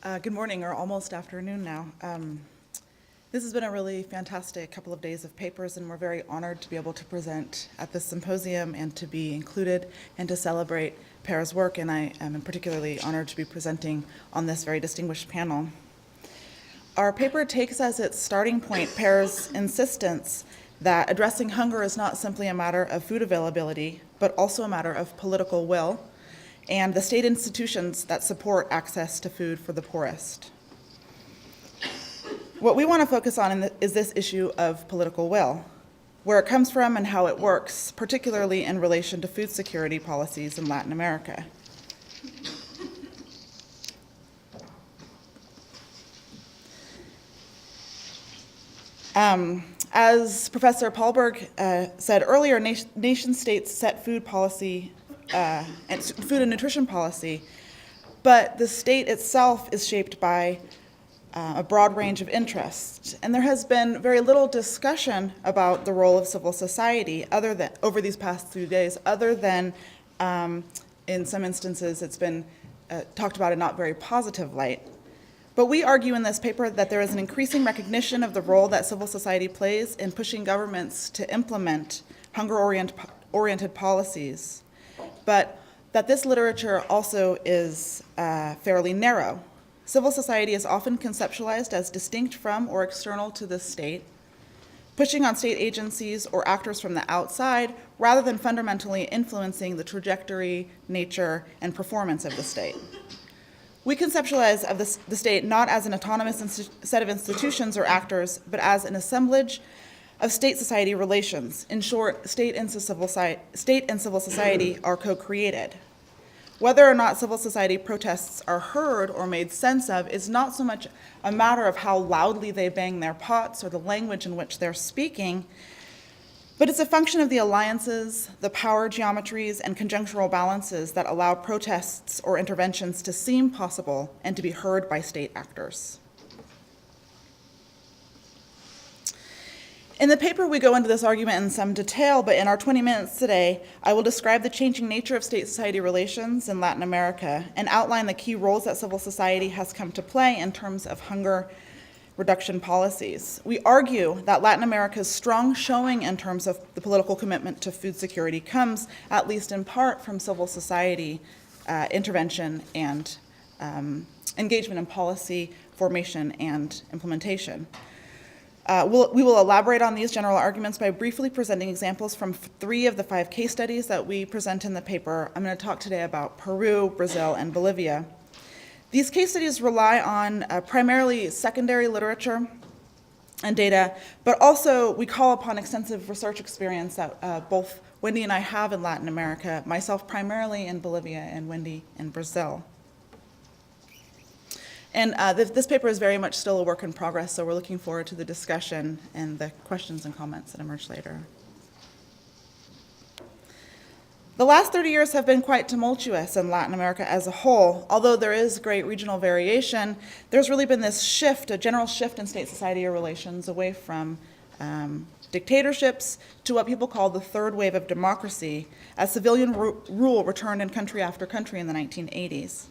Good morning, or almost afternoon now. This has been a really fantastic couple of days of papers, and we're very honored to be able to present at this symposium and to be included and to celebrate Para's work, and I am particularly honored to be presenting on this very distinguished panel. Our paper takes as its starting point Para's insistence that addressing hunger is not simply a matter of food availability, but also a matter of political will, and the state institutions that support access to food for the poorest. What we want to focus on is this issue of political will, where it comes from and how it works, particularly in relation to food security policies in Latin America. As Professor Paulberg said earlier, nation states set food policy and food and nutrition policy, but the state itself is shaped by a broad range of interests. And there has been very little discussion about the role of civil society over these past few days, other than in some instances it's been talked about in not very positive light. But we argue in this paper that there is an increasing recognition of the role that civil society plays in pushing governments to implement hunger-oriented policies, but that this literature also is fairly narrow. Civil society is often conceptualized as distinct from or external to the state, pushing on state agencies or actors from the outside rather than fundamentally influencing the trajectory, nature, and performance of the state. We conceptualize of the state not as an autonomous set of institutions or actors, but as an assemblage of state-society relations. In short, state and civil society are co-created. Whether or not civil society protests are heard or made sense of is not so much a matter of how loudly they bang their pots or the language in which they're speaking, but it's a function of the alliances, the power geometries, and conjunctural balances that allow protests or interventions to seem possible and to be heard by state actors. In the paper, we go into this argument in some detail, but in our 20 minutes today, I will describe the changing nature of state-society relations in Latin America and outline the key roles that civil society has come to play in terms of hunger reduction policies. We argue that Latin America's strong showing in terms of the political commitment to food security comes, at least in part, from civil society intervention and engagement in policy formation and implementation. We will elaborate on these general arguments by briefly presenting examples from 3 of the 5 case studies that we present in the paper. I'm going to talk today about Peru, Brazil, and Bolivia. These case studies rely on primarily secondary literature and data, but also we call upon extensive research experience that both Wendy and I have in Latin America, myself primarily in Bolivia and Wendy in Brazil. And this paper is very much still a work in progress, so we're looking forward to the discussion and the questions and comments that emerge later. The last 30 years have been quite tumultuous in Latin America as a whole. Although there is great regional variation, there's really been this shift, a general shift in state-society relations away from dictatorships to what people call the third wave of democracy, as civilian rule returned in country after country in the 1980s.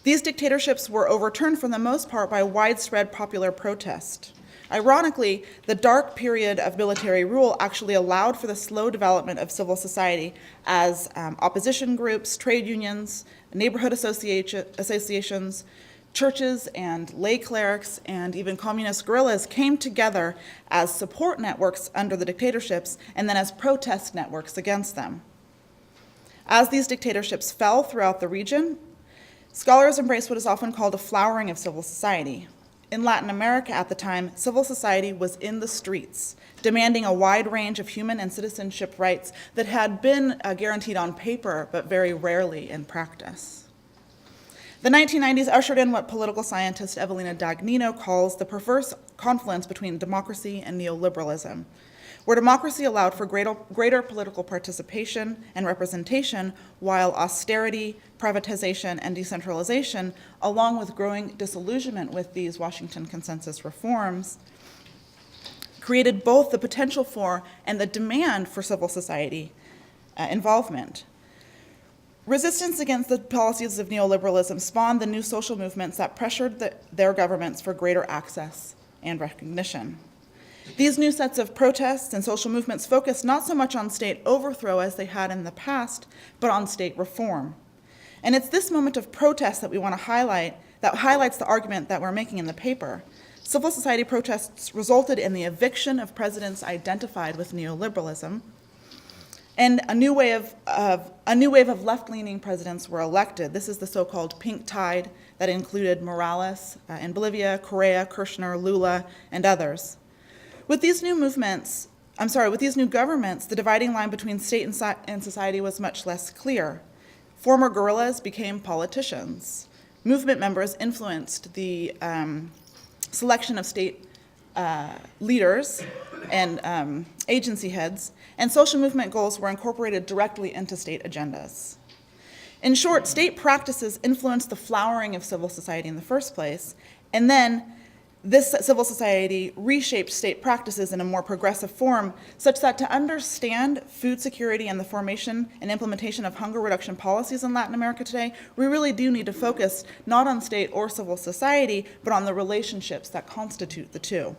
These dictatorships were overturned for the most part by widespread popular protest. Ironically, the dark period of military rule actually allowed for the slow development of civil society as opposition groups, trade unions, neighborhood associations, churches and lay clerics, and even communist guerrillas came together as support networks under the dictatorships and then as protest networks against them. As these dictatorships fell throughout the region, scholars embraced what is often called a flowering of civil society. In Latin America at the time, civil society was in the streets, demanding a wide range of human and citizenship rights that had been guaranteed on paper, but very rarely in practice. The 1990s ushered in what political scientist Evelina Dagnino calls the perverse confluence between democracy and neoliberalism, where democracy allowed for greater political participation and representation, while austerity, privatization, and decentralization, along with growing disillusionment with these Washington Consensus reforms, created both the potential for and the demand for civil society involvement. Resistance against the policies of neoliberalism spawned the new social movements that pressured their governments for greater access and recognition. These new sets of protests and social movements focused not so much on state overthrow as they had in the past, but on state reform. And it's this moment of protest that we want to highlight that highlights the argument that we're making in the paper. Civil society protests resulted in the eviction of presidents identified with neoliberalism, and a new wave of left-leaning presidents were elected. This is the so-called pink tide that included Morales in Bolivia, Correa, Kirchner, Lula, and others. With these new governments, the dividing line between state and society was much less clear. Former guerrillas became politicians. Movement members influenced the selection of state leaders and agency heads, and social movement goals were incorporated directly into state agendas. In short, state practices influenced the flowering of civil society in the first place, and then this civil society reshaped state practices in a more progressive form, such that to understand food security and the formation and implementation of hunger reduction policies in Latin America today, we really do need to focus not on state or civil society, but on the relationships that constitute the two.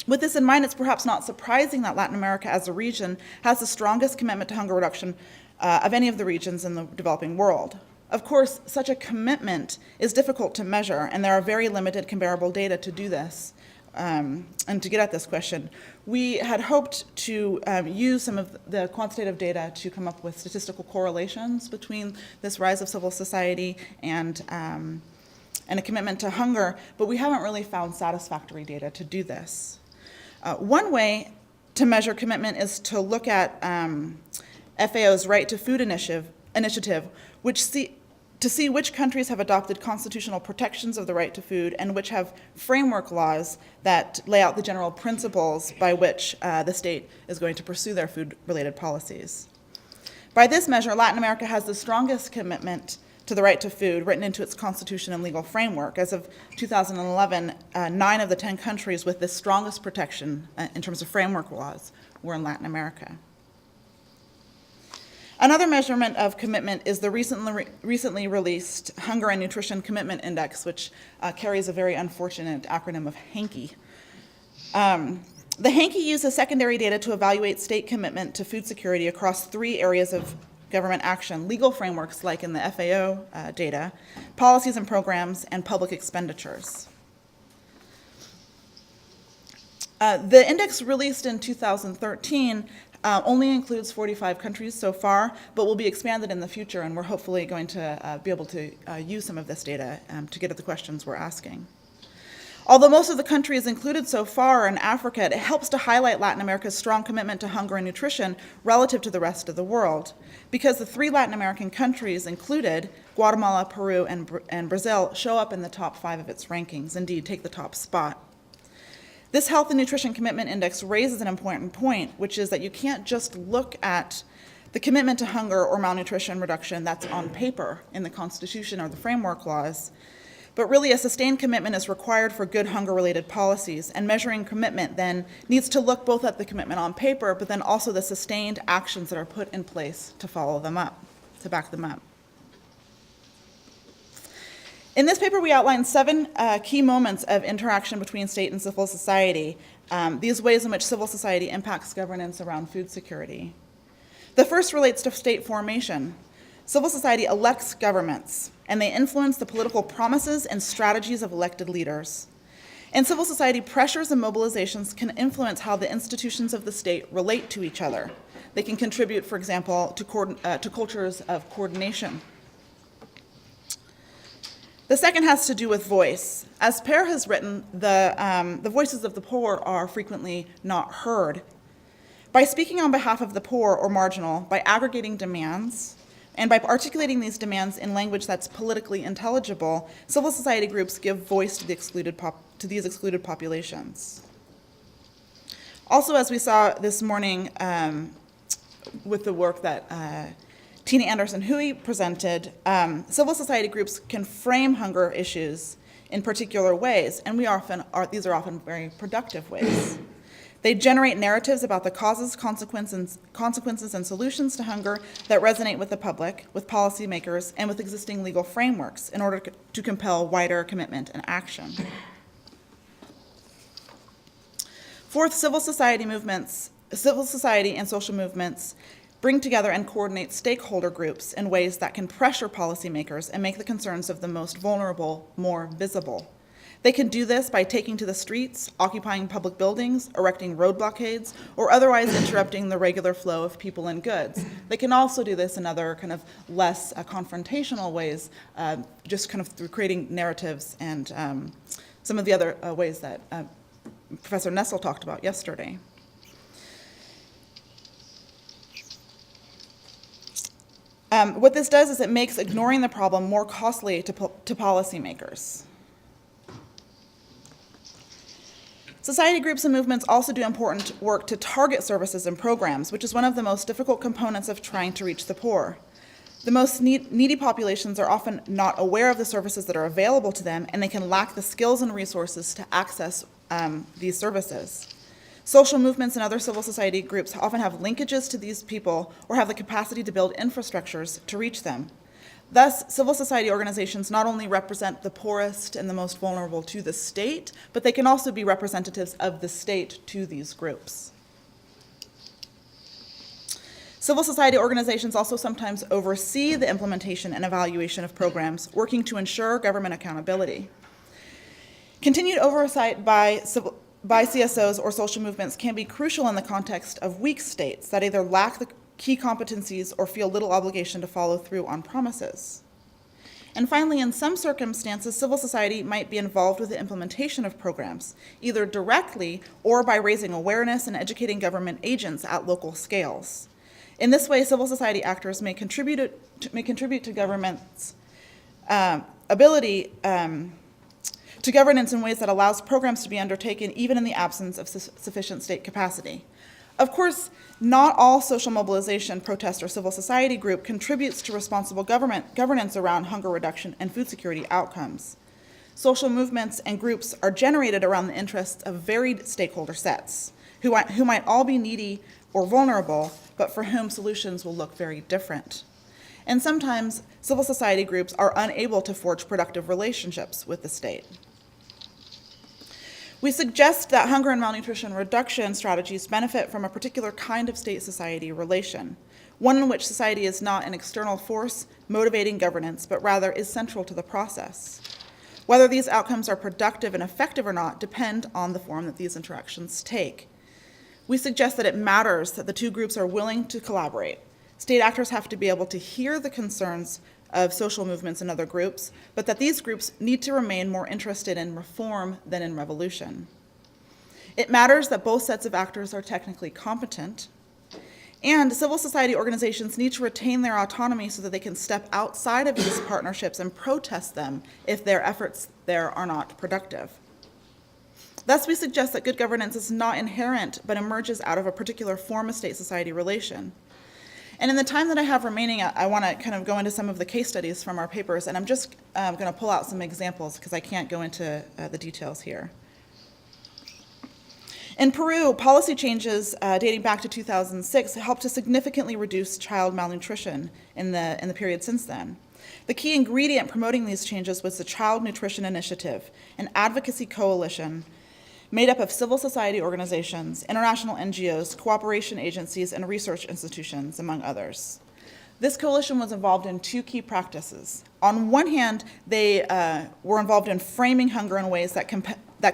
With this in mind, it's perhaps not surprising that Latin America as a region has the strongest commitment to hunger reduction of any of the regions in the developing world. Of course, such a commitment is difficult to measure, and there are very limited comparable data to do this and to get at this question. We had hoped to use some of the quantitative data to come up with statistical correlations between this rise of civil society and a commitment to hunger, but we haven't really found satisfactory data to do this. One way to measure commitment is to look at FAO's Right to Food initiative, to see which countries have adopted constitutional protections of the right to food and which have framework laws that lay out the general principles by which the state is going to pursue their food-related policies. By this measure, Latin America has the strongest commitment to the right to food written into its constitution and legal framework. As of 2011, 9 of the 10 countries with the strongest protection in terms of framework laws were in Latin America. Another measurement of commitment is the recently released Hunger and Nutrition Commitment Index, which carries a very unfortunate acronym of HANKI. The HANKI uses secondary data to evaluate state commitment to food security across 3 areas of government action: legal frameworks like in the FAO data, policies and programs, and public expenditures. The index released in 2013 only includes 45 countries so far, but will be expanded in the future, and we're hopefully going to be able to use some of this data to get at the questions we're asking. Although most of the countries included so far are in Africa, it helps to highlight Latin America's strong commitment to hunger and nutrition relative to the rest of the world, because the 3 Latin American countries included, Guatemala, Peru, and Brazil, show up in the top 5 of its rankings, indeed take the top spot. This Health and Nutrition Commitment Index raises an important point, which is that you can't just look at the commitment to hunger or malnutrition reduction that's on paper in the Constitution or the framework laws, but really a sustained commitment is required for good hunger-related policies, and measuring commitment then needs to look both at the commitment on paper, but then also the sustained actions that are put in place to follow them up, to back them up. In this paper, we outline 7 key moments of interaction between state and civil society, these ways in which civil society impacts governance around food security. The first relates to state formation. Civil society elects governments, and they influence the political promises and strategies of elected leaders. And civil society pressures and mobilizations can influence how the institutions of the state relate to each other. They can contribute, for example, to cultures of coordination. The second has to do with voice. As Per has written, the voices of the poor are frequently not heard. By speaking on behalf of the poor or marginal, by aggregating demands, and by articulating these demands in language that's politically intelligible, civil society groups give voice to these excluded populations. Also, as we saw this morning with the work that Tina Anderson-Hui presented, civil society groups can frame hunger issues in particular ways, and these are often very productive ways. They generate narratives about the causes, consequences, and solutions to hunger that resonate with the public, with policymakers, and with existing legal frameworks in order to compel wider commitment and action. Fourth, civil society and social movements bring together and coordinate stakeholder groups in ways that can pressure policymakers and make the concerns of the most vulnerable more visible. They can do this by taking to the streets, occupying public buildings, erecting road blockades, or otherwise interrupting the regular flow of people and goods. They can also do this in other kind of less confrontational ways, just kind of through creating narratives and some of the other ways that Professor Nessel talked about yesterday. What this does is it makes ignoring the problem more costly to policymakers. Society groups and movements also do important work to target services and programs, which is one of the most difficult components of trying to reach the poor. The most needy populations are often not aware of the services that are available to them, and they can lack the skills and resources to access these services. Social movements and other civil society groups often have linkages to these people or have the capacity to build infrastructures to reach them. Thus, civil society organizations not only represent the poorest and the most vulnerable to the state, but they can also be representatives of the state to these groups. Civil society organizations also sometimes oversee the implementation and evaluation of programs, working to ensure government accountability. Continued oversight by CSOs or social movements can be crucial in the context of weak states that either lack the key competencies or feel little obligation to follow through on promises. And finally, in some circumstances, civil society might be involved with the implementation of programs, either directly or by raising awareness and educating government agents at local scales. In this way, civil society actors may contribute to government's ability to governance in ways that allows programs to be undertaken even in the absence of sufficient state capacity. Of course, not all social mobilization, protest, or civil society group contributes to responsible governance around hunger reduction and food security outcomes. Social movements and groups are generated around the interests of varied stakeholder sets, who might all be needy or vulnerable, but for whom solutions will look very different. And sometimes civil society groups are unable to forge productive relationships with the state. We suggest that hunger and malnutrition reduction strategies benefit from a particular kind of state-society relation, one in which society is not an external force motivating governance, but rather is central to the process. Whether these outcomes are productive and effective or not depend on the form that these interactions take. We suggest that it matters that the two groups are willing to collaborate. State actors have to be able to hear the concerns of social movements and other groups, but that these groups need to remain more interested in reform than in revolution. It matters that both sets of actors are technically competent, and civil society organizations need to retain their autonomy so that they can step outside of these partnerships and protest them if their efforts there are not productive. Thus, we suggest that good governance is not inherent, but emerges out of a particular form of state-society relation. And in the time that I have remaining, I want to kind of go into some of the case studies from our papers, and I'm just going to pull out some examples because I can't go into the details here. In Peru, policy changes dating back to 2006 helped to significantly reduce child malnutrition in the period since then. The key ingredient promoting these changes was the Child Nutrition Initiative, an advocacy coalition made up of civil society organizations, international NGOs, cooperation agencies, and research institutions, among others. This coalition was involved in two key practices. On one hand, they were involved in framing hunger in ways that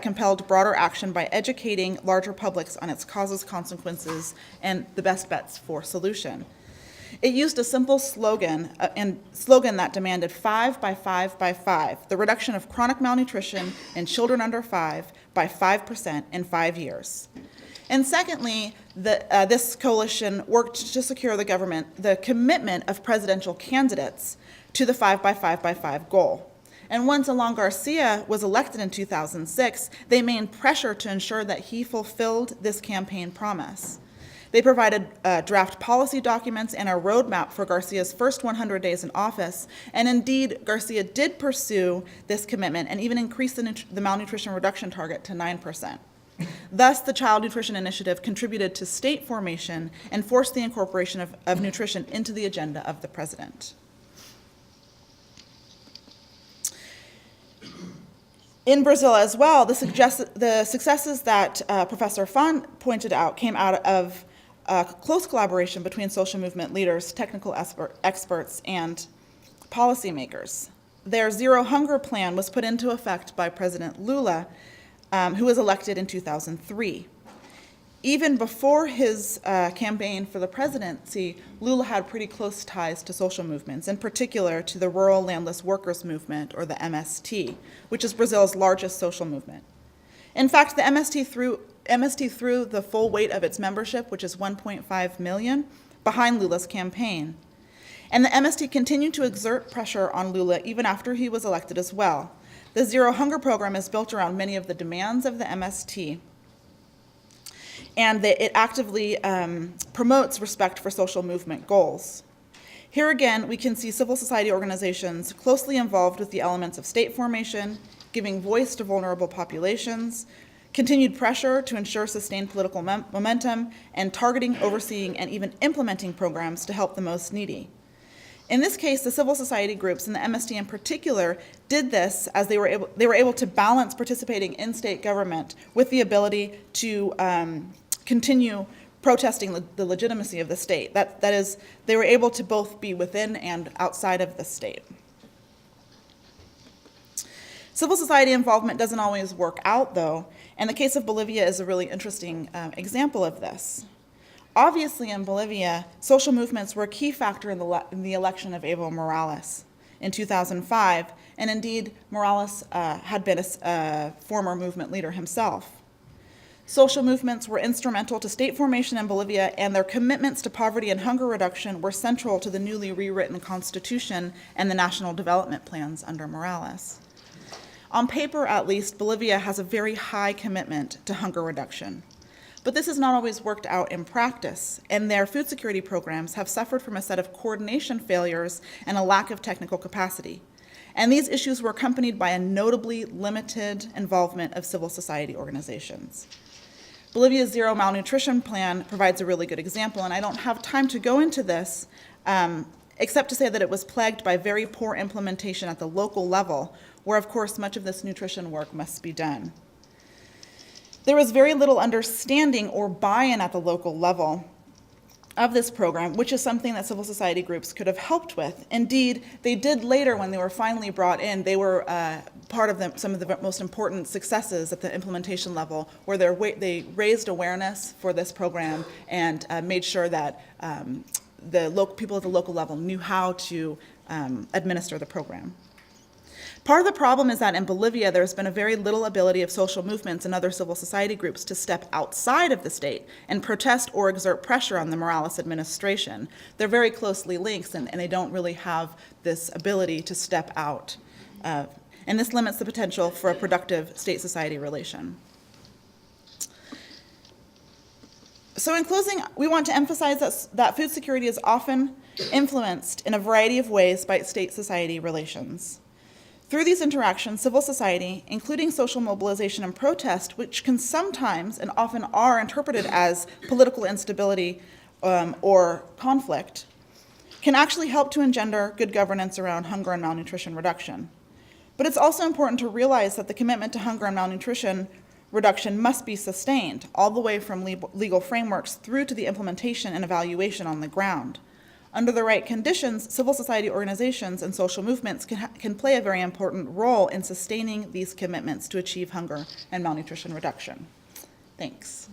compelled broader action by educating larger publics on its causes, consequences, and the best bets for solution. It used a simple slogan that demanded 5 by 5 by 5, the reduction of chronic malnutrition in children under 5 by 5% in 5 years. And secondly, this coalition worked to secure the commitment of presidential candidates to the 5 by 5 by 5 goal. And once Alan Garcia was elected in 2006, they made pressure to ensure that he fulfilled this campaign promise. They provided draft policy documents and a roadmap for Garcia's first 100 days in office, and indeed, Garcia did pursue this commitment and even increased the malnutrition reduction target to 9%. Thus, the Child Nutrition Initiative contributed to state formation and forced the incorporation of nutrition into the agenda of the president. In Brazil as well, the successes that Professor Fahn pointed out came out of close collaboration between social movement leaders, technical experts, and policymakers. Their Zero Hunger Plan was put into effect by President Lula, who was elected in 2003. Even before his campaign for the presidency, Lula had pretty close ties to social movements, in particular to the Rural Landless Workers Movement, or the MST, which is Brazil's largest social movement. In fact, the MST threw the full weight of its membership, which is 1.5 million, behind Lula's campaign. And the MST continued to exert pressure on Lula even after he was elected as well. The Zero Hunger program is built around many of the demands of the MST, and it actively promotes respect for social movement goals. Here again, we can see civil society organizations closely involved with the elements of state formation, giving voice to vulnerable populations, continued pressure to ensure sustained political momentum, and targeting, overseeing, and even implementing programs to help the most needy. In this case, the civil society groups, and the MST in particular, did this as they were able to balance participating in state government with the ability to continue protesting the legitimacy of the state. That is, they were able to both be within and outside of the state. Civil society involvement doesn't always work out, though, and the case of Bolivia is a really interesting example of this. Obviously, in Bolivia, social movements were a key factor in the election of Evo Morales in 2005, and indeed, Morales had been a former movement leader himself. Social movements were instrumental to state formation in Bolivia, and their commitments to poverty and hunger reduction were central to the newly rewritten constitution and the national development plans under Morales. On paper, at least, Bolivia has a very high commitment to hunger reduction. But this has not always worked out in practice, and their food security programs have suffered from a set of coordination failures and a lack of technical capacity. And these issues were accompanied by a notably limited involvement of civil society organizations. Bolivia's Zero Malnutrition Plan provides a really good example, and I don't have time to go into this, except to say that it was plagued by very poor implementation at the local level, where, of course, much of this nutrition work must be done. There was very little understanding or buy-in at the local level of this program, which is something that civil society groups could have helped with. Indeed, they did later when they were finally brought in. They were part of some of the most important successes at the implementation level, where they raised awareness for this program and made sure that people at the local level knew how to administer the program. Part of the problem is that in Bolivia, there's been a very little ability of social movements and other civil society groups to step outside of the state and protest or exert pressure on the Morales administration. They're very closely linked, and they don't really have this ability to step out. And this limits the potential for a productive state-society relation. So in closing, we want to emphasize that food security is often influenced in a variety of ways by state-society relations. Through these interactions, civil society, including social mobilization and protest, which can sometimes and often are interpreted as political instability or conflict, can actually help to engender good governance around hunger and malnutrition reduction. But it's also important to realize that the commitment to hunger and malnutrition reduction must be sustained, all the way from legal frameworks through to the implementation and evaluation on the ground. Under the right conditions, civil society organizations and social movements can play a very important role in sustaining these commitments to achieve hunger and malnutrition reduction. Thanks.